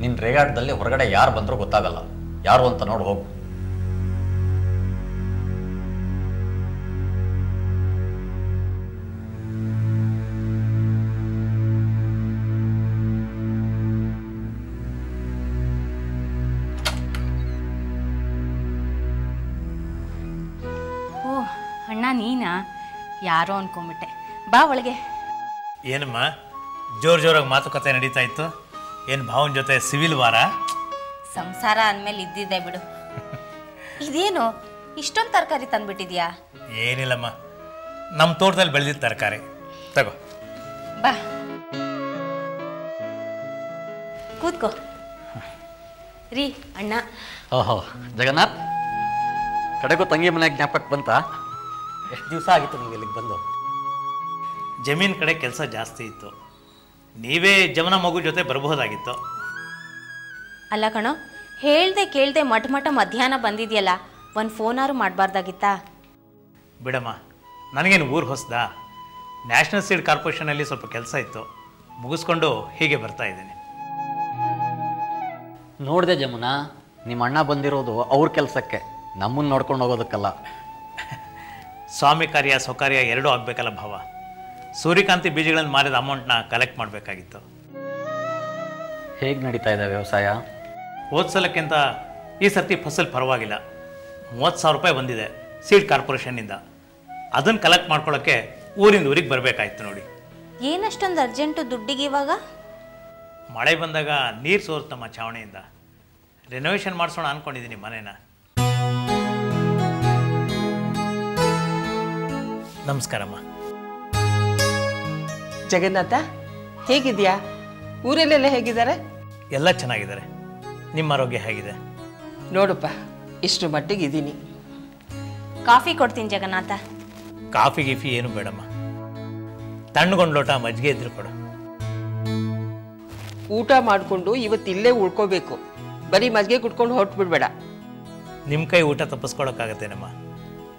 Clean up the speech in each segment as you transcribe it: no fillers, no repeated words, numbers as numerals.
ನಿನ್ನ ರೇಗಾಟದಲ್ಲಿ ಹೊರಗಡೆ ಯಾರು ಬಂದರೂ ಗೊತ್ತಾಗಲ್ಲ. ಯಾರು ಅಂತ ನೋಡಿ ಹೋಗು. ಓ ಅಣ್ಣ ನೀನಾ? ಯಾರೋ ಅನ್ಕೊಂಬಿಟ್ಟೆ. ಬಾ ಒಳಗೆ. ಏನಮ್ಮ ಜೋರಾಗಿ ಮಾತುಕತೆ ನಡೀತಾ ಇತ್ತು? ಏನು ಭಾವನ ಜೊತೆ ಸಿವಿಲ್ ವಾರ? ಸಂಸಾರ ಅಂದಮೇಲೆ ಇದ್ದಿದ್ದೆ ಬಿಡು. ಇದೇನು ಇಷ್ಟೊಂದು ತರಕಾರಿ ತಂದ್ಬಿಟ್ಟಿದ್ಯಾ? ಏನಿಲ್ಲಮ್ಮ, ನಮ್ಮ ತೋಟದಲ್ಲಿ ಬೆಳೆದಿದ್ದ ತರಕಾರಿ. ತಗೋ ಬಾ ಕೂತ್ಕೋ. ರೀ ಅಣ್ಣ. ಓಹೋ ಜಗನ್ನಾಥ್, ಕಡೆಗೂ ತಂಗಿ ಮನೆಗೆ ಜ್ಞಾಪಕ ಬಂತಾ? ಎಷ್ಟು ದಿವಸ ಆಗಿತ್ತು ನೀವು ಇಲ್ಲಿಗೆ ಬಂದು? ಜಮೀನು ಕಡೆ ಕೆಲಸ ಜಾಸ್ತಿ ಇತ್ತು. ನೀವೇ ಜಮನ ಮಗು ಜೊತೆ ಬರಬಹುದಾಗಿತ್ತು. ಅಲ್ಲ ಕಣೋ, ಹೇಳ್ದೆ ಕೇಳ್ದೆ ಮಠ ಮಧ್ಯಾಹ್ನ ಬಂದಿದ್ಯಲ್ಲ, ಒಂದು ಫೋನಾರು ಮಾಡಬಾರ್ದಾಗಿತ್ತಾ? ಬಿಡಮ್ಮ, ನನಗೇನು ಊರು ಹೊಸದಾ? ನ್ಯಾಷನಲ್ ಸೀಡ್ ಕಾರ್ಪೊರೇಷನಲ್ಲಿ ಸ್ವಲ್ಪ ಕೆಲಸ ಇತ್ತು, ಮುಗಿಸ್ಕೊಂಡು ಹೀಗೆ ಬರ್ತಾ ಇದ್ದೀನಿ. ನೋಡಿದೆ ಜಮುನಾ, ನಿಮ್ಮ ಅಣ್ಣ ಬಂದಿರೋದು ಅವ್ರ ಕೆಲಸಕ್ಕೆ, ನಮ್ಮನ್ನು ನೋಡ್ಕೊಂಡು ಹೋಗೋದಕ್ಕಲ್ಲ. ಸ್ವಾಮಿ ಕಾರ್ಯ ಸ್ವಕಾರ್ಯ ಎರಡೂ ಆಗಬೇಕಲ್ಲ ಭಾವ. ಸೂರ್ಯಕಾಂತಿ ಬೀಜಗಳನ್ನು ಮಾರಿದ ಅಮೌಂಟ್ನ ಕಲೆಕ್ಟ್ ಮಾಡಬೇಕಾಗಿತ್ತು. ಹೇಗೆ ನಡೀತಾ ಇದೆ ವ್ಯವಸಾಯ? ಹೋದ್ಸಲಕ್ಕಿಂತ ಈ ಸರ್ತಿ ಫಸಲ್ ಪರವಾಗಿಲ್ಲ. 30,000 ರೂಪಾಯಿ ಬಂದಿದೆ ಸೀಡ್ ಕಾರ್ಪೊರೇಷನ್ನಿಂದ. ಅದನ್ನು ಕಲೆಕ್ಟ್ ಮಾಡ್ಕೊಳ್ಳೋಕ್ಕೆ ಊರಿಂದ ಊರಿಗೆ ಬರಬೇಕಾಯ್ತು ನೋಡಿ. ಏನಷ್ಟೊಂದು ಅರ್ಜೆಂಟು ದುಡ್ಡಿಗೆ ಇವಾಗ? ಮಳೆ ಬಂದಾಗ ನೀರು ಸೋರ್ತಮ್ಮ ಛಾವಣಿಯಿಂದ. ರೆನೋವೇಷನ್ ಮಾಡಿಸೋಣ ಅಂದ್ಕೊಂಡಿದ್ದೀನಿ ಮನೇನ. ನಮಸ್ಕಾರಮ್ಮ. ಜಗನ್ನಾಥ, ಹೇಗಿದೆಯಾ? ಊರಲ್ಲೆಲ್ಲ ಹೇಗಿದ್ದಾರೆ? ಎಲ್ಲ ಚೆನ್ನಾಗಿದ್ದಾರೆ. ನಿಮ್ಮ ಆರೋಗ್ಯ ಹೇಗಿದೆ? ನೋಡಪ್ಪ, ಇಷ್ಟು ಮಟ್ಟಿಗೆ ಇದ್ದೀನಿ. ಕಾಫಿ ಕೊಡ್ತೀನಿ ಜಗನ್ನಾಥ. ಕಾಫಿ ಗೀಫಿ ಏನು ಬೇಡಮ್ಮ, ತಣ್ಣಗೊಂಡು ಲೋಟ ಮಜ್ಜಿಗೆ ಇದ್ರೆ ಕೊಡು. ಊಟ ಮಾಡಿಕೊಂಡು ಇವತ್ತಿಲ್ಲೇ ಉಳ್ಕೋಬೇಕು. ಬರೀ ಮಜ್ಜಿಗೆ ಕುಟ್ಕೊಂಡು ಹೊರಟ್ಬಿಡ್ಬೇಡ. ನಿಮ್ಮ ಕೈ ಊಟ ತಪ್ಪಿಸ್ಕೊಳಕ್ಕಾಗತ್ತೇನಮ್ಮ?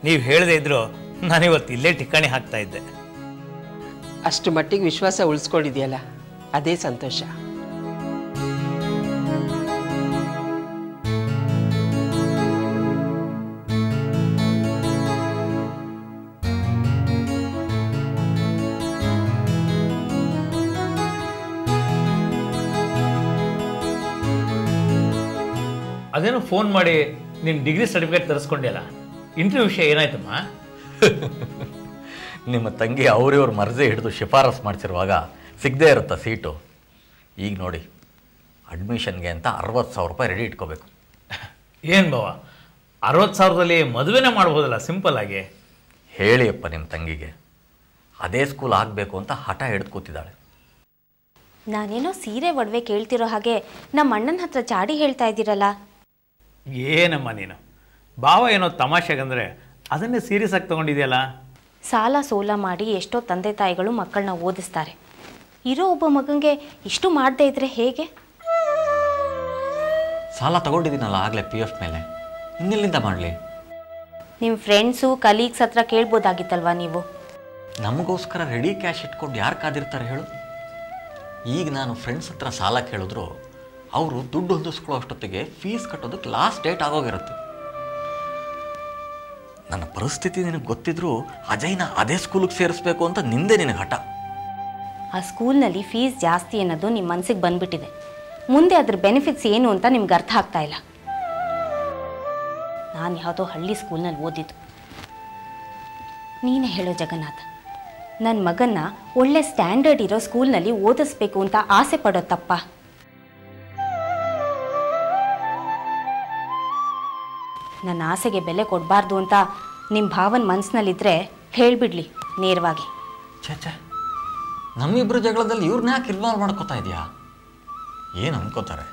ನೀವು ಹೇಳದೇ ಇದ್ರು ನಾನಿವತ್ತು ಇಲ್ಲೇ ಠಿಕಾಣಿ ಹಾಕ್ತಾ ಇದ್ದೆ. ಅಷ್ಟು ಮಟ್ಟಿಗೆ ವಿಶ್ವಾಸ ಉಳಿಸ್ಕೊಂಡಿದೆಯಲ್ಲ, ಅದೇ ಸಂತೋಷ. ಅದೇನೋ ಫೋನ್ ಮಾಡಿ ನಿನ್ನ ಡಿಗ್ರಿ ಸರ್ಟಿಫಿಕೇಟ್ ತರಿಸ್ಕೊಂಡಿಲ್ಲ, ಇಂಟರ್ವ್ಯೂ ವಿಷಯ ಏನಾಯ್ತಮ್ಮ? ನಿಮ್ಮ ತಂಗಿ ಅವ್ರಿವ್ರ ಮರ್ಜಿ ಹಿಡಿದು ಶಿಫಾರಸು ಮಾಡ್ಸಿರುವಾಗ ಸಿಗದೇ ಇರುತ್ತಾ ಸೀಟು? ಈಗ ನೋಡಿ, ಅಡ್ಮಿಷನ್ಗೆ ಅಂತ 60,000 ರೂಪಾಯಿ ರೆಡಿ ಇಟ್ಕೋಬೇಕು. ಏನು ಬಾವ, 60,000ದಲ್ಲಿ ಮದುವೆನೇ ಮಾಡ್ಬೋದಲ್ಲ ಸಿಂಪಲ್ ಆಗಿ? ಹೇಳಿಯಪ್ಪ ನಿಮ್ಮ ತಂಗಿಗೆ, ಅದೇ ಸ್ಕೂಲ್ ಆಗಬೇಕು ಅಂತ ಹಠ ಹಿಡಿದು ಕೂತಿದ್ದಾಳೆ. ನಾನೇನೋ ಸೀರೆ ಒಡವೆ ಕೇಳ್ತಿರೋ ಹಾಗೆ ನಮ್ಮ ಅಣ್ಣನ ಹತ್ರ ಚಾಡಿ ಹೇಳ್ತಾ ಇದ್ದೀರಲ್ಲ. ಏನಮ್ಮ ನೀನು, ಭಾವ ಏನೋ ತಮಾಷೆಗಂದರೆ ಅದನ್ನೇ ಸೀರಿಯಸ್ ಆಗಿ ತೊಗೊಂಡಿದೆಯಲ್ಲ. ಸಾಲ ಸೋಲ ಮಾಡಿ ಎಷ್ಟೋ ತಂದೆ ತಾಯಿಗಳು ಮಕ್ಕಳನ್ನ ಓದಿಸ್ತಾರೆ. ಇರೋ ಒಬ್ಬ ಮಗನಿಗೆ ಇಷ್ಟು ಮಾಡದೇ ಇದ್ರೆ ಹೇಗೆ? ಸಾಲ ತಗೊಂಡಿದ್ದೀನಲ್ಲ ಆಗಲೇ PF ಮೇಲೆ, ಇನ್ನೆಲ್ಲಿಂದ ಮಾಡಲಿ? ನಿಮ್ಮ ಫ್ರೆಂಡ್ಸು ಕಲೀಗ್ಸ್ ಹತ್ರ ಕೇಳ್ಬೋದಾಗಿತ್ತಲ್ವಾ ನೀವು? ನಮಗೋಸ್ಕರ ರೆಡಿ ಕ್ಯಾಶ್ ಇಟ್ಕೊಂಡು ಯಾರು ಕಾದಿರ್ತಾರೆ ಹೇಳು? ಈಗ ನಾನು ಫ್ರೆಂಡ್ಸ್ ಹತ್ರ ಸಾಲ ಕೇಳಿದ್ರು ಅವರು ದುಡ್ಡು ಹೊಂದಿಸ್ಕೊಳ್ಳೋ ಅಷ್ಟೊತ್ತಿಗೆ ಫೀಸ್ ಕಟ್ಟೋದಕ್ಕೆ ಲಾಸ್ಟ್ ಡೇಟ್ ಆಗೋಗಿರುತ್ತೆ. ನನ್ನ ಪರಿಸ್ಥಿತಿ ನಿನಗೆ ಗೊತ್ತಿದ್ರು ಅಜಯ್ನ ಅದೇ ಸ್ಕೂಲಿಗೆ ಸೇರಿಸ್ಬೇಕು ಅಂತ ನಿಂದೆ ನಿನಗೆ ಹಠ. ಆ ಸ್ಕೂಲ್ನಲ್ಲಿ ಫೀಸ್ ಜಾಸ್ತಿ ಅನ್ನೋದು ನಿಮ್ಮ ಮನಸ್ಸಿಗೆ ಬಂದ್ಬಿಟ್ಟಿದೆ. ಮುಂದೆ ಅದ್ರ ಬೆನಿಫಿಟ್ಸ್ ಏನು ಅಂತ ನಿಮ್ಗೆ ಅರ್ಥ ಆಗ್ತಾ ಇಲ್ಲ. ನಾನು ಯಾವುದೋ ಹಳ್ಳಿ ಸ್ಕೂಲ್ನಲ್ಲಿ ಓದಿದ್ದು. ನೀನೇ ಹೇಳೋ ಜಗನ್ನಾಥ, ನನ್ನ ಮಗನ್ನ ಒಳ್ಳೆ ಸ್ಟ್ಯಾಂಡರ್ಡ್ ಇರೋ ಸ್ಕೂಲ್ನಲ್ಲಿ ಓದಿಸ್ಬೇಕು ಅಂತ ಆಸೆ ಪಡೋ ತಪ್ಪ? ನನ್ನ ಆಸೆಗೆ ಬೆಲೆ ಕೊಡಬಾರ್ದು ಅಂತ ನಿಮ್ಮ ಭಾವನ ಮನಸ್ಸಿನಲ್ಲಿದ್ದರೆ ಹೇಳಿಬಿಡ್ಲಿ ನೇರವಾಗಿ. ಛೇ, ನಮ್ಮಿಬ್ಬರು ಜಗಳದಲ್ಲಿ ಇವ್ರನ್ನ ಯಾಕೆ ಇನ್ವಾಲ್ವ್ ಮಾಡ್ಕೋತಾ ಇದೆಯಾ? ಏನು ಅನ್ಕೋತಾರೆ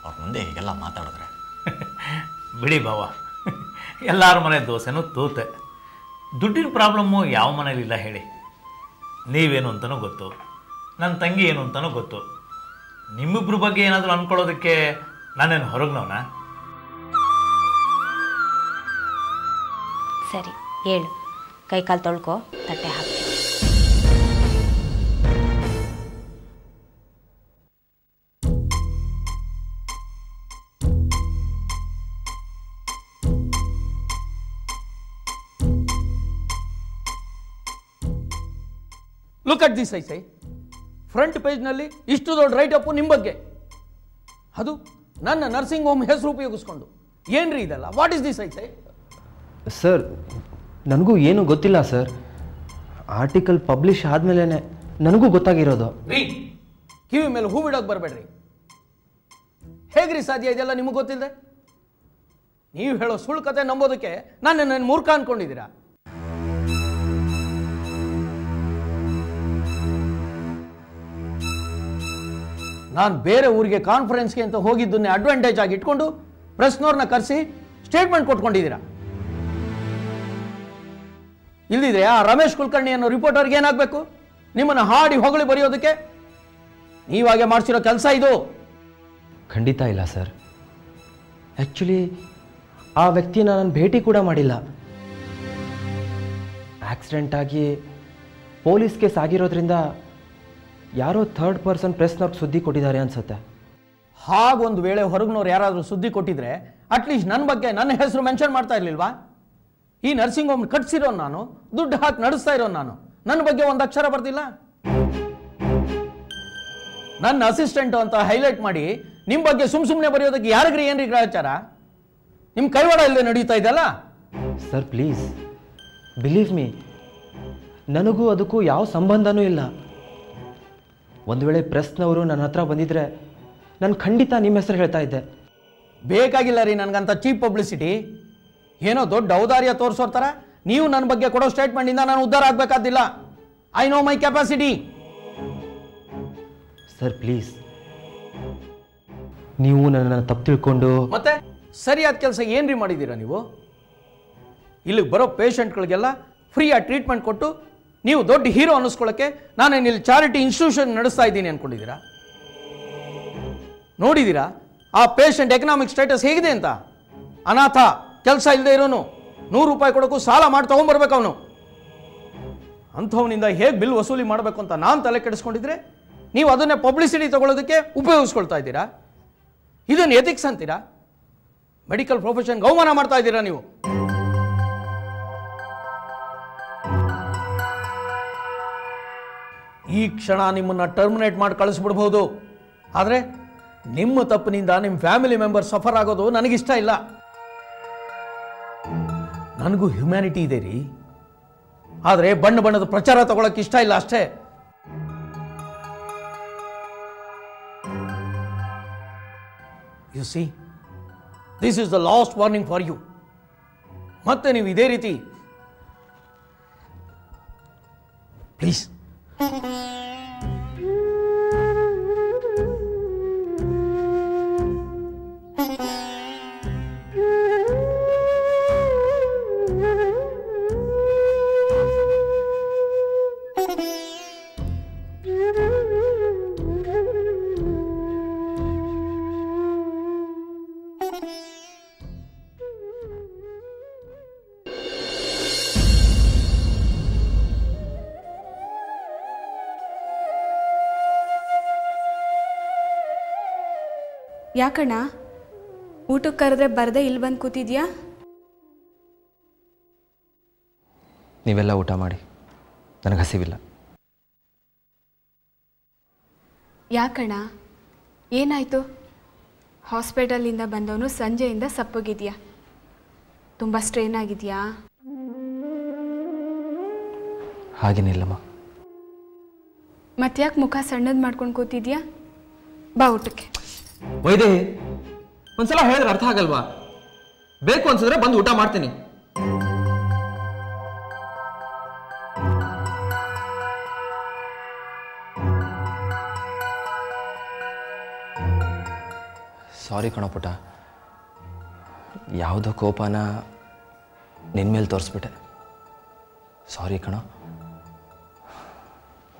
ಅವ್ರ ಮುಂದೆ ಹೀಗೆಲ್ಲ ಮಾತಾಡಿದ್ರೆ? ಬಿಡಿ ಭಾವ, ಎಲ್ಲರ ಮನೆ ದೋಸೆನೂ ತೂತೆ. ದುಡ್ಡಿನ ಪ್ರಾಬ್ಲಮ್ಮು ಯಾವ ಮನೇಲಿಲ್ಲ ಹೇಳಿ. ನೀವೇನು ಅಂತಲೂ ಗೊತ್ತು, ನನ್ನ ತಂಗಿ ಏನು ಅಂತಲೂ ಗೊತ್ತು. ನಿಮ್ಮಿಬ್ಬರ ಬಗ್ಗೆ ಏನಾದರೂ ಅಂದ್ಕೊಳ್ಳೋದಕ್ಕೆ ನಾನೇನು ಹೊರಗ್ನವನ? ಸರಿ ಹೇಳು, ಕೈಕಾಲು ತೊಳ್ಕೊ, ತಟ್ಟೆ ಹಾಕ್ತೀನಿ. ಲುಕ್ ಅಟ್ ದಿಸ್ ಐಸೈ, ಫ್ರಂಟ್ ಪೇಜ್ನಲ್ಲಿ ಇಷ್ಟು ದೊಡ್ಡ ರೈಟ್ ಅಪ್ಪು ನಿಮ್ಮ ಬಗ್ಗೆ, ಅದು ನನ್ನ ನರ್ಸಿಂಗ್ ಹೋಮ್ ಹೆಸರು ಉಪಯೋಗಿಸ್ಕೊಂಡು. ಏನ್ರಿ ಇದೆಲ್ಲ? ವಾಟ್ ಇಸ್ ದಿಸ್ ಐಸೈ? ಸರ್, ನನಗೂ ಏನೂ ಗೊತ್ತಿಲ್ಲ ಸರ್. ಆರ್ಟಿಕಲ್ ಪಬ್ಲಿಷ್ ಆದಮೇಲೆ ನನಗೂ ಗೊತ್ತಾಗಿರೋದು. ರೀ, ಕಿವಿ ಮೇಲೆ ಹೂ ಬಿಡೋಕೆ ಬರಬೇಡ್ರಿ. ಹೇಗ್ರಿ ಸಾಧ್ಯ ಇದೆಲ್ಲ ನಿಮಗೆ ಗೊತ್ತಿಲ್ಲದೆ? ನೀವು ಹೇಳೋ ಸುಳ್ಳು ಕತೆ ನಂಬೋದಕ್ಕೆ ನನ್ನ ಮೂರ್ಖ ಅನ್ಕೊಂಡಿದ್ದೀರಾ? ನಾನು ಬೇರೆ ಊರಿಗೆ ಕಾನ್ಫರೆನ್ಸ್ಗೆ ಅಂತ ಹೋಗಿದ್ದನ್ನೇ ಅಡ್ವಾಂಟೇಜ್ ಆಗಿ ಇಟ್ಕೊಂಡು ಪ್ರೆಸ್ನವ್ರನ್ನ ಕರೆಸಿ ಸ್ಟೇಟ್ಮೆಂಟ್ ಕೊಟ್ಕೊಂಡಿದ್ದೀರಾ. ಇಲ್ದಿದ್ರೆ ಆ ರಮೇಶ್ ಕುಲಕರ್ಣಿ ಅನ್ನೋ ರಿಪೋರ್ಟರ್ಗೆ ಏನಾಗಬೇಕು? ನಿಮ್ಮನ್ನು ಹಾಡಿ ಹೊಗಳಿ ಬರೆಯೋದಕ್ಕೆ? ನೀವಾಗೆ ಮಾಡಿಸಿರೋ ಕೆಲಸ ಇದು? ಖಂಡಿತ ಇಲ್ಲ ಸರ್. ಆ್ಯಕ್ಚುಲಿ ಆ ವ್ಯಕ್ತಿನ ನಾನು ಭೇಟಿ ಕೂಡ ಮಾಡಿಲ್ಲ. ಆಕ್ಸಿಡೆಂಟ್ ಆಗಿ ಪೊಲೀಸ್ ಕೇಸ್ ಆಗಿರೋದ್ರಿಂದ ಯಾರೋ ಥರ್ಡ್ ಪರ್ಸನ್ ಪ್ರೆಸ್ನವ್ರಿಗೆ ಸುದ್ದಿ ಕೊಟ್ಟಿದ್ದಾರೆ ಅನ್ಸುತ್ತೆ. ಹಾಗೊಂದು ವೇಳೆ ಹೊರಗಿನವ್ರು ಯಾರಾದರೂ ಸುದ್ದಿ ಕೊಟ್ಟಿದ್ರೆ ಅಟ್ಲೀಸ್ಟ್ ನನ್ನ ಬಗ್ಗೆ ನನ್ನ ಹೆಸರು ಮೆನ್ಷನ್ ಮಾಡ್ತಾ ಇರಲಿಲ್ವಾ? ಈ ನರ್ಸಿಂಗ್ ಹೋಮ್ ಕಟ್ಸಿರೋ ನಾನು, ದುಡ್ಡು ಹಾಕಿ ನಡೆಸ್ತಾ ಇರೋ ನಾನು, ನನ್ನ ಬಗ್ಗೆ ಒಂದು ಅಕ್ಷರ ಬರ್ತಿಲ್ಲ. ನನ್ನ ಅಸಿಸ್ಟೆಂಟ್ ಅಂತ ಹೈಲೈಟ್ ಮಾಡಿ ನಿಮ್ಮ ಬಗ್ಗೆ ಸುಮ್ಮನೆ ಬರೆಯೋದಕ್ಕೆ ಯಾರಿಗ್ರಿ ಏನ್ರಿ ಗ್ರಹಚಾರ? ನಿಮ್ಮ ಕೈವಾಡ ಇಲ್ಲದೆ ನಡೀತಾ ಇದೆಯಲ್ಲ? ಸರ್ ಪ್ಲೀಸ್ ಬಿಲೀವ್ ಮೀ, ನನಗೂ ಅದಕ್ಕೂ ಯಾವ ಸಂಬಂಧನೂ ಇಲ್ಲ. ಒಂದು ವೇಳೆ ಪ್ರೆಸ್ನವರು ನನ್ನ ಹತ್ರ ಬಂದಿದ್ರೆ ನಾನು ಖಂಡಿತ ನಿಮ್ಮ ಹೆಸರು ಹೇಳ್ತಾ ಇದ್ದೆ. ಬೇಕಾಗಿಲ್ಲ ರೀ ನನಗಂತ ಚೀಪ್ ಪಬ್ಲಿಸಿಟಿ. ಏನೋ ದೊಡ್ಡ ಔದಾರ್ಯ ತೋರಿಸೋರ್ ಥರ ನೀವು ನನ್ನ ಬಗ್ಗೆ ಕೊಡೋ ಸ್ಟೇಟ್ಮೆಂಟಿಂದ ನಾನು ಉದ್ಧಾರ ಆಗಬೇಕಾದಿಲ್ಲ. I know my capacity. Sir please, ನೀವು ನನ್ನನ್ನು ತಪ್ಪು ತಿಳ್ಕೊಂಡು ಮತ್ತೆ ಸರಿಯಾದ ಕೆಲಸ ಏನ್ರಿ ಮಾಡಿದ್ದೀರಾ ನೀವು? ಇಲ್ಲಿಗೆ ಬರೋ ಪೇಷಂಟ್ಗಳಿಗೆಲ್ಲ ಫ್ರೀಯಾಗಿ ಟ್ರೀಟ್ಮೆಂಟ್ ಕೊಟ್ಟು ನೀವು ದೊಡ್ಡ ಹೀರೋ ಅನ್ನಿಸ್ಕೊಳ್ಳೋಕ್ಕೆ ನಾನೇನು ಇಲ್ಲಿ ಚಾರಿಟಿ ಇನ್ಸ್ಟಿಟ್ಯೂಷನ್ ನಡೆಸ್ತಾ ಇದ್ದೀನಿ ಅಂದ್ಕೊಂಡಿದ್ದೀರಾ? ನೋಡಿದ್ದೀರಾ ಆ ಪೇಷಂಟ್ ಎಕನಾಮಿಕ್ ಸ್ಟೇಟಸ್ ಹೇಗಿದೆ ಅಂತ? ಅನಾಥ, ಕೆಲಸ ಇಲ್ಲದೆ ಇರೋನು, 100 ರೂಪಾಯಿ ಕೊಡೋಕ್ಕೂ ಸಾಲ ಮಾಡಿ ತೊಗೊಂಬರ್ಬೇಕು ಅವನು. ಅಂಥವನಿಂದ ಹೇಗೆ ಬಿಲ್ ವಸೂಲಿ ಮಾಡಬೇಕು ಅಂತ ನಾನು ತಲೆ ಕೆಡಿಸ್ಕೊಂಡಿದ್ರೆ ನೀವು ಅದನ್ನೇ ಪಬ್ಲಿಸಿಟಿ ತಗೊಳ್ಳೋದಕ್ಕೆ ಉಪಯೋಗಿಸ್ಕೊಳ್ತಾ ಇದ್ದೀರಾ. ಇದನ್ನು ಎಥಿಕ್ಸ್ ಅಂತೀರಾ? ಮೆಡಿಕಲ್ ಪ್ರೊಫೆಷನ್ಗೆ ಅವಮಾನ ಮಾಡ್ತಾ ಇದ್ದೀರಾ ನೀವು. ಈ ಕ್ಷಣ ನಿಮ್ಮನ್ನು ಟರ್ಮಿನೇಟ್ ಮಾಡಿ ಕಳಿಸ್ಬಿಡ್ಬೋದು. ಆದರೆ ನಿಮ್ಮ ತಪ್ಪಿನಿಂದ ನಿಮ್ಮ ಫ್ಯಾಮಿಲಿ ಮೆಂಬರ್ ಸಫರ್ ಆಗೋದು ನನಗಿಷ್ಟ ಇಲ್ಲ. ನನಗೂ ಹ್ಯುಮ್ಯಾನಿಟಿ ಇದೆ ರೀ, ಆದರೆ ಬಣ್ಣದ ಪ್ರಚಾರ ತಗೊಳಕ್ಕೆ ಇಷ್ಟ ಇಲ್ಲ ಅಷ್ಟೇ. You see, this is the last warning for you. ಮತ್ತೆ ನೀವು ಇದೇ ರೀತಿ ಪ್ಲೀಸ್ ಯಾಕಣ್ಣ ಊಟಕ್ಕೆ ಕರೆದ್ರೆ ಬರದೆ ಇಲ್ಲಿ ಬಂದು ಕೂತಿದ್ಯಾ? ನೀವೆಲ್ಲ ಊಟ ಮಾಡಿ, ನನಗೆ ಹಸಿವಿಲ್ಲ. ಯಾಕಣ್ಣ ಏನಾಯಿತು? ಹಾಸ್ಪಿಟಲಿಂದ ಬಂದವನು ಸಂಜೆಯಿಂದ ಸಪ್ಪಗಿದೆಯಾ? ತುಂಬ ಸ್ಟ್ರೈನ್ ಆಗಿದೆಯಾ? ಹಾಗೇನಿಲ್ಲಮ್ಮ. ಮತ್ತ್ಯಾಕೆ ಮುಖ ಸಣ್ಣದು ಮಾಡ್ಕೊಂಡು ಕೂತಿದ್ಯಾ? ಬಾ ಊಟಕ್ಕೆ. ವೈದೇಹಿ, ಒಂದ್ಸಲ ಹೇಳಿದ್ರೆ ಅರ್ಥ ಆಗಲ್ವಾ? ಬೇಕು ಅನ್ಸಿದ್ರೆ ಬಂದು ಊಟ ಮಾಡ್ತೀನಿ. ಸಾರಿ ಕಣೋ ಪುಟ, ಯಾವುದೋ ಕೋಪನ ನಿನ್ನ ಮೇಲೆ ತೋರಿಸ್ಬಿಟ್ಟೆ. ಸಾರಿ ಕಣೋ.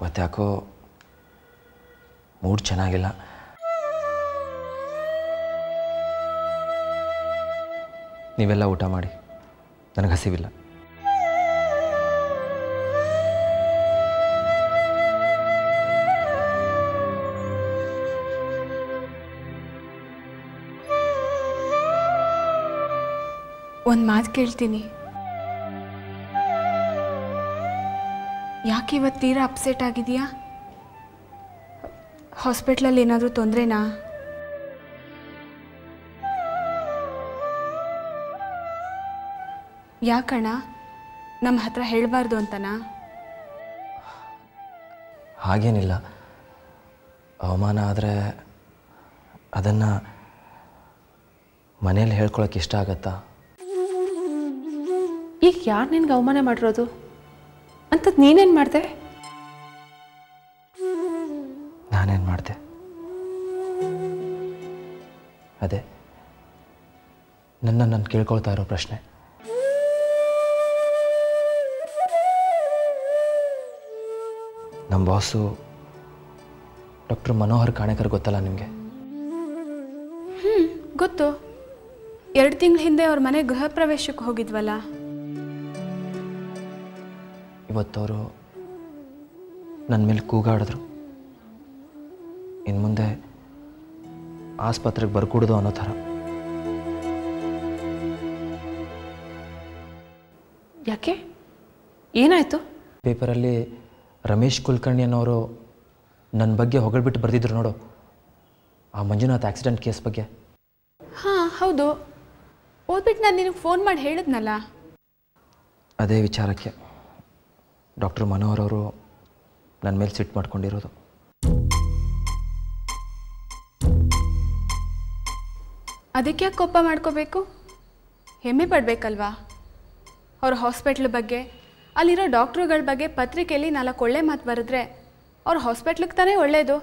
ಮತ್ತ್ಯಾಕೋ ಮೂಡ್ ಚೆನ್ನಾಗಿಲ್ಲ. ನೀವೆಲ್ಲ ಊಟ ಮಾಡಿ, ನನಗೆ ಹಸಿವಿಲ್ಲ. ಒಂದು ಮಾತು ಕೇಳ್ತೀನಿ, ಯಾಕೆ ಯಾಕೆ ಇವತ್ತು ತೀರಾ ಅಪ್ಸೆಟ್ ಆಗಿದೆಯಾ? ಹಾಸ್ಪಿಟ್ಲಲ್ಲಿ ಏನಾದರೂ ತೊಂದರೆನಾ? ಯಾಕಣ್ಣ, ನಮ್ಮ ಹತ್ರ ಹೇಳಬಾರ್ದು ಅಂತನಾ? ಹಾಗೇನಿಲ್ಲ. ಅವಮಾನ ಆದರೆ ಅದನ್ನು ಮನೇಲಿ ಹೇಳ್ಕೊಳಕ್ಕೆ ಇಷ್ಟ ಆಗತ್ತಾ? ಈಗ ಯಾರು ನಿನ್ಗೆ ಅವಮಾನ ಮಾಡಿರೋದು? ಅಂಥದ್ದು ನೀನೇನು ಮಾಡಿದೆ? ನಾನೇನು ಮಾಡಿದೆ? ಅದೇ ನಾನು ಕೇಳ್ಕೊಳ್ತಾ ಇರೋ ಪ್ರಶ್ನೆ. ನಮ್ಮ ಬಾಸು ಡಾಕ್ಟರ್ ಮನೋಹರ್ ಕಾಣೇಕರ್ ಗೊತ್ತಲ್ಲ ನಿಮಗೆ? ಗೊತ್ತು. 2 ತಿಂಗಳ ಹಿಂದೆ ಅವ್ರ ಮನೆ ಗೃಹ ಪ್ರವೇಶಕ್ಕೆ ಹೋಗಿದ್ವಲ್ಲ. ಇವತ್ತವರು ನನ್ನ ಮೇಲೆ ಕೂಗಾಡಿದ್ರು. ಇನ್ನು ಮುಂದೆ ಆಸ್ಪತ್ರೆಗೆ ಬರ್ಕೂಡ್ದು ಅನ್ನೋ ಥರ. ಯಾಕೆ? ಏನಾಯಿತು? ಪೇಪರಲ್ಲಿ ರಮೇಶ್ ಕುಲಕರ್ಣಿ ಅನ್ನೋರು ನನ್ನ ಬಗ್ಗೆ ಹೊಗಳ್ಬಿಟ್ಟು ಬರೆದಿದ್ರು ನೋಡು, ಆ ಮಂಜುನಾಥ್ ಆಕ್ಸಿಡೆಂಟ್ ಕೇಸ್ ಬಗ್ಗೆ. ಹಾಂ ಹೌದು, ಓದ್ಬಿಟ್ಟು ನಾನು ನಿನಗೆ ಫೋನ್ ಮಾಡಿ ಹೇಳಿದ್ನಲ್ಲ. ಅದೇ ವಿಚಾರಕ್ಕೆ ಡಾಕ್ಟರ್ ಮನೋಹರ್ ಅವರು ನನ್ನ ಮೇಲೆ ಸಿಟ್ಟು ಮಾಡ್ಕೊಂಡಿರೋದು. ಅದಕ್ಕೆ ಯಾಕೆ ಕೋಪ ಮಾಡ್ಕೋಬೇಕು? ಹೆಮ್ಮೆ ಪಡಬೇಕಲ್ವಾ? ಅವ್ರ ಹಾಸ್ಪಿಟ್ಲ್ ಬಗ್ಗೆ, ಅಲ್ಲಿರೋ ಡಾಕ್ಟ್ರುಗಳ ಬಗ್ಗೆ ಪತ್ರಿಕೆಯಲ್ಲಿ 4 ಒಳ್ಳೆ ಮಾತು ಬರೆದ್ರೆ ಅವ್ರ ಹಾಸ್ಪಿಟ್ಲಿಗೆ ತಾನೇ ಒಳ್ಳೆಯದು.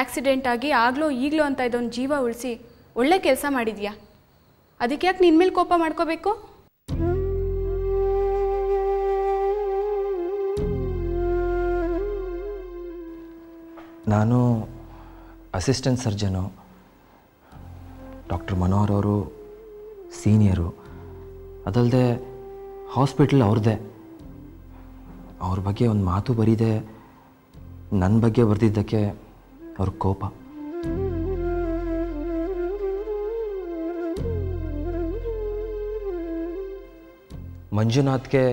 ಆಕ್ಸಿಡೆಂಟ್ ಆಗಿ ಆಗಲೋ ಈಗಲೋ ಅಂತ ಇದೊಂದು ಜೀವ ಉಳಿಸಿ ಒಳ್ಳೆ ಕೆಲಸ ಮಾಡಿದ್ಯಾ. ಅದಕ್ಕೆ ಯಾಕೆ ನಿನ್ನ ಮೇಲೆ ಕೋಪ ಮಾಡ್ಕೋಬೇಕು? ನಾನು ಅಸಿಸ್ಟೆಂಟ್ ಸರ್ಜನು, ಡಾಕ್ಟರ್ ಮನೋಹರ್ ಅವರು ಸೀನಿಯರು. ಅದಲ್ಲದೆ ಹಾಸ್ಪಿಟಲ್ ಅವ್ರದ್ದೇ. ಅವ್ರ ಬಗ್ಗೆ ಒಂದು ಮಾತು ಬರೀದೆ ನನ್ನ ಬಗ್ಗೆ ಬರೆದಿದ್ದಕ್ಕೆ ಅವ್ರ ಕೋಪ. ಮಂಜುನಾಥ್ಗೆ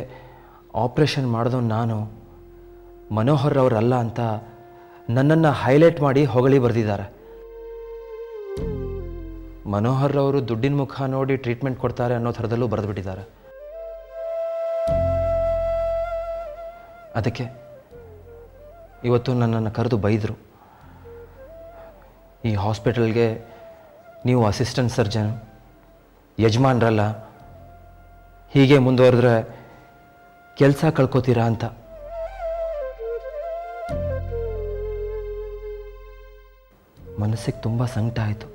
ಆಪ್ರೇಷನ್ ಮಾಡಿದವನು ನಾನು, ಮನೋಹರ್ ಅವರಲ್ಲ ಅಂತ ನನ್ನನ್ನು ಹೈಲೈಟ್ ಮಾಡಿ ಹೊಗಳಿ ಬರೆದಿದ್ದಾರೆ. ಮನೋಹರ್ ಅವರು ದುಡ್ಡಿನ ಮುಖ ನೋಡಿ ಟ್ರೀಟ್ಮೆಂಟ್ ಕೊಡ್ತಾರೆ ಅನ್ನೋ ಥರದಲ್ಲೂ ಬರೆದುಬಿಟ್ಟಿದ್ದಾರೆ. ಅದಕ್ಕೆ ಇವತ್ತು ನನ್ನನ್ನು ಕರೆದು ಬೈದರು. ಈ ಹಾಸ್ಪಿಟಲ್ಗೆ ನೀವು ಅಸಿಸ್ಟೆಂಟ್ ಸರ್ಜನ್, ಯಜಮಾನ್ರಲ್ಲ, ಹೀಗೆ ಮುಂದುವರೆದ್ರೆ ಕೆಲಸ ಕಳ್ಕೊತೀರಾ ಅಂತ. ಮನಸ್ಸಿಗೆ ತುಂಬ ಸಂಕಟ ಆಯಿತು.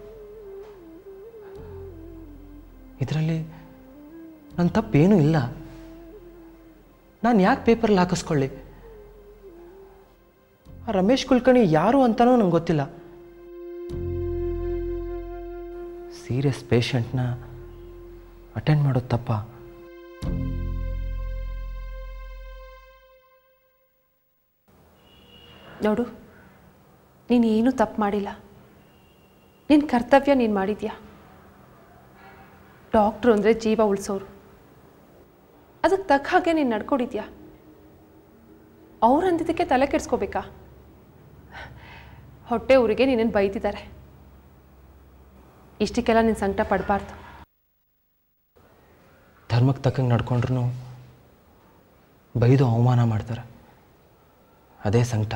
ಇದರಲ್ಲಿ ನನ್ನ ತಪ್ಪೇನೂ ಇಲ್ಲ. ನಾನು ಯಾಕೆ ಪೇಪರಲ್ಲಿ ಹಾಕಿಸ್ಕೊಳ್ಳಿ? ಆ ರಮೇಶ್ ಕುಲಕರ್ಣಿ ಯಾರು ಅಂತನೂ ನಂಗೆ ಗೊತ್ತಿಲ್ಲ. ಸೀರಿಯಸ್ ಪೇಷಂಟ್ನ ಅಟೆಂಡ್ ಮಾಡೋದು ತಪ್ಪ? ನೋಡು, ನೀನು ಏನೂ ತಪ್ಪು ಮಾಡಿಲ್ಲ. ನಿನ್ನ ಕರ್ತವ್ಯ ನೀನು ಮಾಡಿದ್ಯಾ. ಡಾಕ್ಟ್ರು ಅಂದರೆ ಜೀವ ಉಳಿಸೋರು. ಅದಕ್ಕೆ ತಕ್ಕ ಹಾಗೆ ನೀನು ನಡ್ಕೊಂಡಿದ್ಯಾ. ಅವ್ರು ಅಂದಿದ್ದಕ್ಕೆ ತಲೆ ಕೆಡಿಸ್ಕೋಬೇಕಾ? ಹೊಟ್ಟೆ ಊರಿಗೆ ನೀನನ್ನು ಬೈತಿದ್ದಾರೆ. ಇಷ್ಟಕ್ಕೆಲ್ಲ ನೀನು ಸಂಕಟ ಪಡಬಾರ್ದು. ಧರ್ಮಕ್ಕೆ ತಕ್ಕಂಗೆ ನಡ್ಕೊಂಡ್ರು ಬೈದು ಅವಮಾನ ಮಾಡ್ತಾರೆ. ಅದೇ ಸಂಕಟ.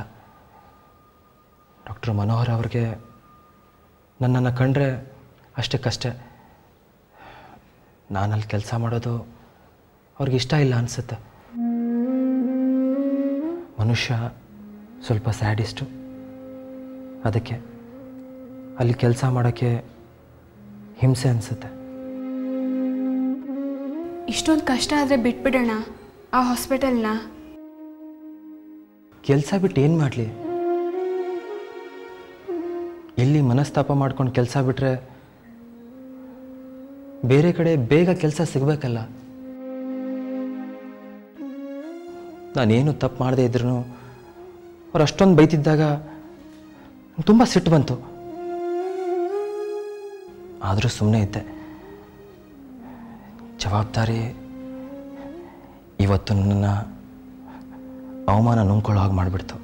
ಡಾಕ್ಟರ್ ಮನೋಹರ್ ಅವ್ರಿಗೆ ನನ್ನನ್ನು ಕಂಡ್ರೆ ಅಷ್ಟಕ್ಕಷ್ಟೇ. ನಾನಲ್ಲಿ ಕೆಲಸ ಮಾಡೋದು ಅವ್ರಿಗೆ ಇಷ್ಟ ಇಲ್ಲ ಅನಿಸುತ್ತೆ. ಮನುಷ್ಯ ಸ್ವಲ್ಪ ಸ್ಯಾಡಿಸ್ಟು. ಅದಕ್ಕೆ ಅಲ್ಲಿ ಕೆಲಸ ಮಾಡೋಕ್ಕೆ ಹಿಂಸೆ ಅನಿಸುತ್ತೆ. ಇಷ್ಟೊಂದು ಕಷ್ಟ ಆದರೆ ಬಿಟ್ಬಿಡೋಣ ಆ ಹಾಸ್ಪಿಟಲ್ನ. ಕೆಲಸ ಬಿಟ್ಟು ಏನು ಮಾಡಲಿ? ಎಲ್ಲಿ ಮನಸ್ತಾಪ ಮಾಡ್ಕೊಂಡು ಕೆಲಸ ಬಿಟ್ಟರೆ ಬೇರೆ ಕಡೆ ಬೇಗ ಕೆಲಸ ಸಿಗಬೇಕಲ್ಲ. ನಾನೇನು ತಪ್ಪು ಮಾಡದೇ ಇದ್ರೂ ಅವ್ರು ಅಷ್ಟೊಂದು ಬೈತಿದ್ದಾಗ ತುಂಬ ಸಿಟ್ಟು ಬಂತು. ಆದರೂ ಸುಮ್ಮನೆ ಇದ್ದೆ. ಜವಾಬ್ದಾರಿ ಇವತ್ತು ನನ್ನನ್ನು ಅವಮಾನ ನುಂಗ್ಕೊಳ್ಳೋ ಹಾಗೆ ಮಾಡಿಬಿಡ್ತು.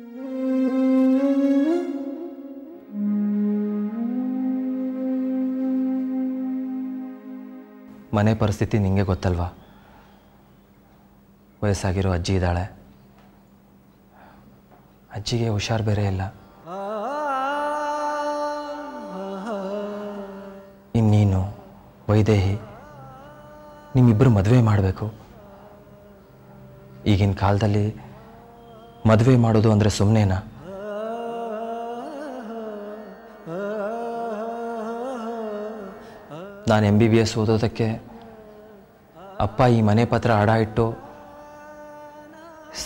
ಮನೆ ಪರಿಸ್ಥಿತಿ ನಿಂಗೆ ಗೊತ್ತಲ್ವಾ. ವಯಸ್ಸಾಗಿರೋ ಅಜ್ಜಿ ಇದ್ದಾಳೆ, ಅಜ್ಜಿಗೆ ಹುಷಾರು ಬೇರೆ ಇಲ್ಲ. ಇನ್ನೀನು ವೈದೇಹಿ ನಿಮ್ಮಿಬ್ಬರು ಮದುವೆ ಮಾಡಬೇಕು. ಈಗಿನ ಕಾಲದಲ್ಲಿ ಮದುವೆ ಮಾಡೋದು ಅಂದರೆ ಸುಮ್ಮನೆನಾ? ನಾನು MBBS ಓದೋದಕ್ಕೆ ಅಪ್ಪ ಈ ಮನೆ ಪತ್ರ ಅಡ ಇಟ್ಟು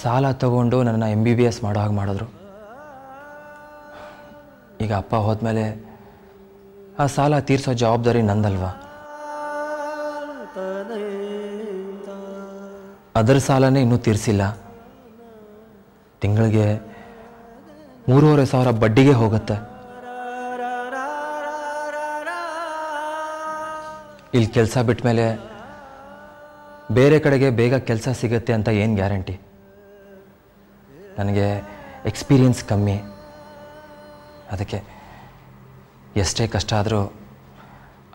ಸಾಲ ತಗೊಂಡು ನನ್ನ MBBS ಮಾಡೋ ಹಾಗೆ ಮಾಡಿದ್ರು. ಈಗ ಅಪ್ಪ ಹೋದ್ಮೇಲೆ ಆ ಸಾಲ ತೀರಿಸೋ ಜವಾಬ್ದಾರಿ ನಂದಲ್ವಾ? ಅದರ ಸಾಲನೇ ಇನ್ನೂ ತೀರಿಸಿಲ್ಲ. ತಿಂಗಳಿಗೆ 3,500 ಬಡ್ಡಿಗೆ ಹೋಗುತ್ತೆ. ಇಲ್ಲಿ ಕೆಲಸ ಬಿಟ್ಟ ಮೇಲೆ ಬೇರೆ ಕಡೆಗೆ ಬೇಗ ಕೆಲಸ ಸಿಗುತ್ತೆ ಅಂತ ಏನು ಗ್ಯಾರಂಟಿ? ನನಗೆ ಎಕ್ಸ್ಪೀರಿಯನ್ಸ್ ಕಮ್ಮಿ. ಅದಕ್ಕೆ ಎಷ್ಟೇ ಕಷ್ಟ ಆದರೂ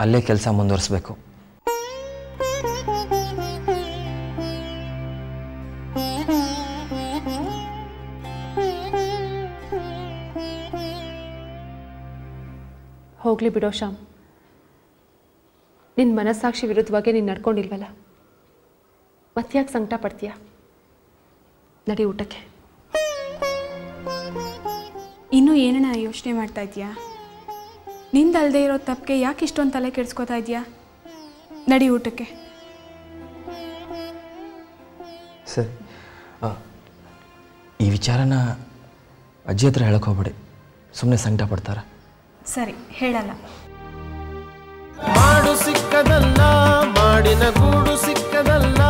ಅಲ್ಲೇ ಕೆಲಸ ಮುಂದುವರಿಸಬೇಕು. ಹೋಗಲಿ ಬಿಡೋ ಶ್ಯಾಮ್, ನಿನ್ನ ಮನಸ್ಸಾಕ್ಷಿ ವಿರುದ್ಧವಾಗಿ ನೀನು ನಡ್ಕೊಂಡಿಲ್ವಲ್ಲ, ಮತ್ತ್ಯಾಕೆ ಸಂಕಟ ಪಡ್ತೀಯ? ನಡಿ ಊಟಕ್ಕೆ. ಇನ್ನೂ ಏನಣ್ಣ ಯೋಚನೆ ಮಾಡ್ತಾ ಇದೆಯಾ? ನಿಂದಲ್ಲದೆ ಇರೋ ತಪ್ಪಿಗೆ ಯಾಕೆ ಇಷ್ಟೊಂದು ತಲೆ ಕೆಡಿಸ್ಕೋತಾ ಇದೆಯಾ? ನಡಿ ಊಟಕ್ಕೆ. ಸರಿ, ಈ ವಿಚಾರನ ಅಜ್ಜಿ ಹತ್ರ ಹೇಳಕ್ಕೆ ಹೋಗ್ಬೇಡಿ, ಸುಮ್ಮನೆ ಸಂಕಟ ಪಡ್ತಾರೆ. ಸರಿ, ಹೇಳಲ್ಲ. ಮಾಡು ಸಿಕ್ಕದಲ್ಲ, ಮಾಡಿನ ಗೂಡು ಸಿಕ್ಕದಲ್ಲ,